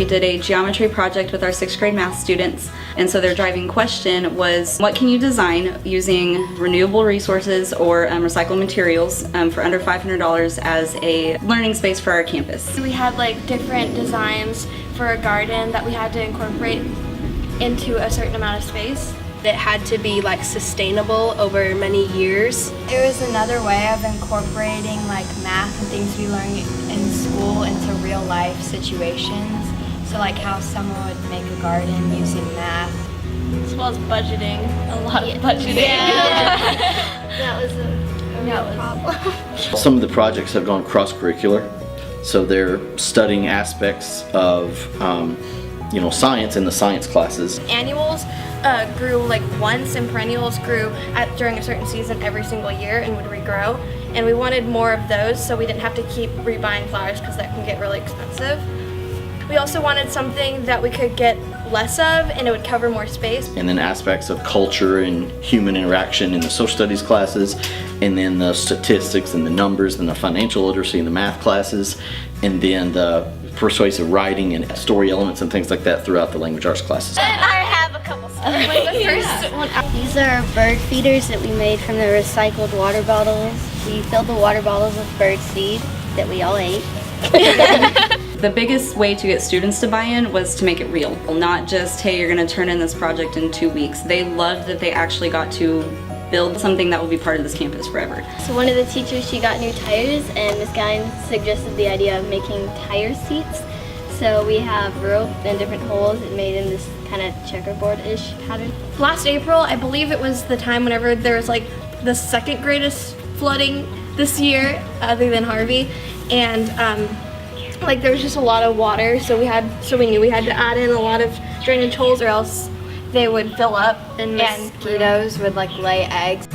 did a geometry project with our 6th grade math students, and so their driving question was, what can you design using renewable resources or recycled materials for under $500 as a learning space for our campus? We had like different designs for a garden that we had to incorporate into a certain amount of space. It had to be like sustainable over many years. It was another way of incorporating like math and things we learned in school into real life situations. So like how someone would make a garden using math. As well as budgeting, a lot of budgeting. Yeah. That was a problem. Some of the projects have gone cross-curricular, so they're studying aspects of science in the science classes. Annuals grew like once, and perennials grew during a certain season every single year and would regrow. And we wanted more of those, so we didn't have to keep rebuying flowers because that can get really expensive. We also wanted something that we could get less of and it would cover more space. And then aspects of culture and human interaction in the social studies classes, and then the statistics and the numbers and the financial literacy in the math classes, and then the persuasive writing and story elements and things like that throughout the language arts classes. And I have a couple stories. These are bird feeders that we made from the recycled water bottles. We filled the water bottles with bird seed that we all ate. The biggest way to get students to buy in was to make it real. Not just, hey, you're going to turn in this project in 2 weeks. They loved that they actually got to build something that will be part of this campus forever. So one of the teachers, she got new tires, and Ms. Guine suggested the idea of making tire seats. So we have rope and different holes made in this kind of checkerboard-ish pattern. Last April, I believe it was the time whenever there was like the 2nd greatest flooding this year, other than Harvey, and like there was just a lot of water, so we knew we had to add in a lot of drainage holes or else they would fill up And mosquitoes would like lay eggs.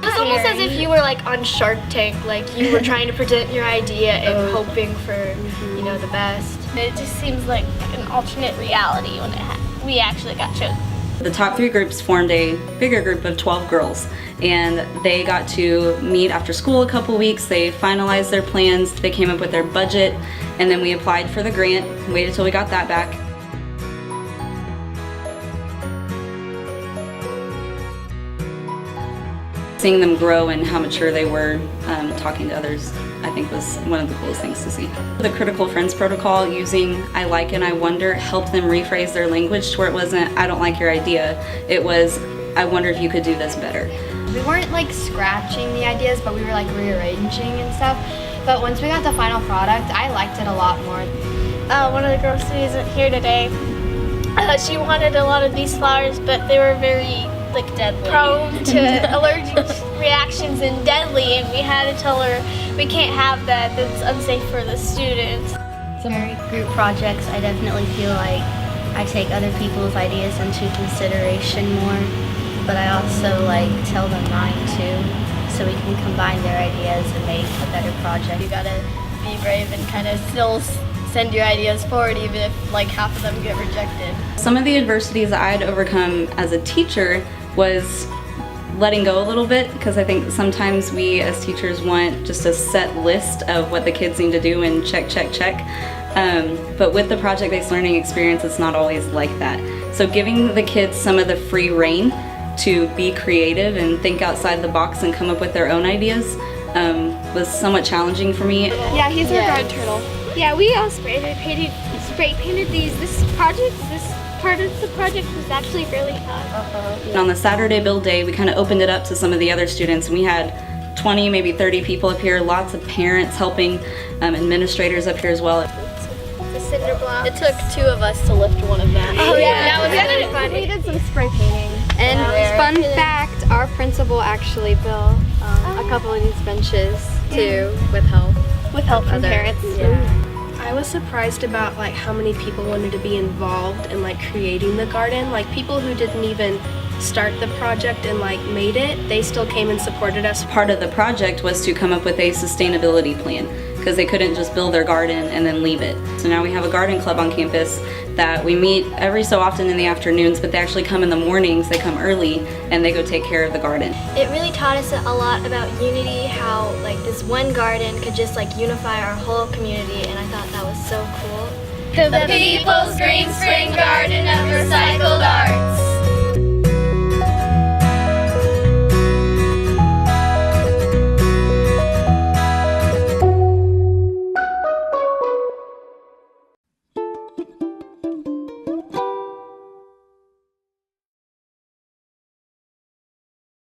It's almost as if you were like on Shark Tank, like you were trying to present your idea and hoping for the best. It just seems like an alternate reality when we actually got chosen. The top 3 groups formed a bigger group of 12 girls, and they got to meet after school a couple weeks. They finalized their plans, they came up with their budget, and then we applied for the grant, waited till we got that back. Seeing them grow and how mature they were, talking to others, I think was one of the coolest things to see. The Critical Friends Protocol, using I like and I wonder, helped them rephrase their language to where it wasn't, I don't like your idea. It was, I wonder if you could do this better. We weren't like scratching the ideas, but we were like rearranging and stuff. But once we got the final product, I liked it a lot more. One of the girls who isn't here today, she wanted a lot of these flowers, but they were very deadly, prone to allergic reactions and deadly, and we had to tell her we can't have that, that's unsafe for the students. Very group projects, I definitely feel like I take other people's ideas into consideration more, but I also tell them mine too, so we can combine their ideas and make a better project. You gotta be brave and kind of still send your ideas forward even if half of them get rejected. Some of the adversities that I had to overcome as a teacher was letting go a little bit, because I think sometimes we as teachers want just a set list of what the kids need to do and check, check, check. But with the project-based learning experience, it's not always like that. So giving the kids some of the free reign to be creative and think outside the box and come up with their own ideas was somewhat challenging for me. Yeah, he's our guard turtle. Yeah, we all spray painted these. This part of the project was actually really fun. And on the Saturday build day, we kind of opened it up to some of the other students, and we had 20, maybe 30 people up here, lots of parents helping, administrators up here as well. The cinder block. It took 2 of us to lift one of them. Oh yeah, that was really fun. We did some spray painting. And fun fact, our principal actually built a couple of these benches too, with help. With help from parents. Yeah. I was surprised about how many people wanted to be involved in creating the garden. People who didn't even start the project and made it, they still came and supported us. Part of the project was to come up with a sustainability plan, because they couldn't just build their garden and then leave it. So now we have a garden club on campus that we meet every so often in the afternoons, but they actually come in the mornings. They come early and they go take care of the garden. It really taught us a lot about unity, how like this one garden could just like unify our whole community, and I thought that was so cool. The People's Green Spring Garden of Recycled Arts.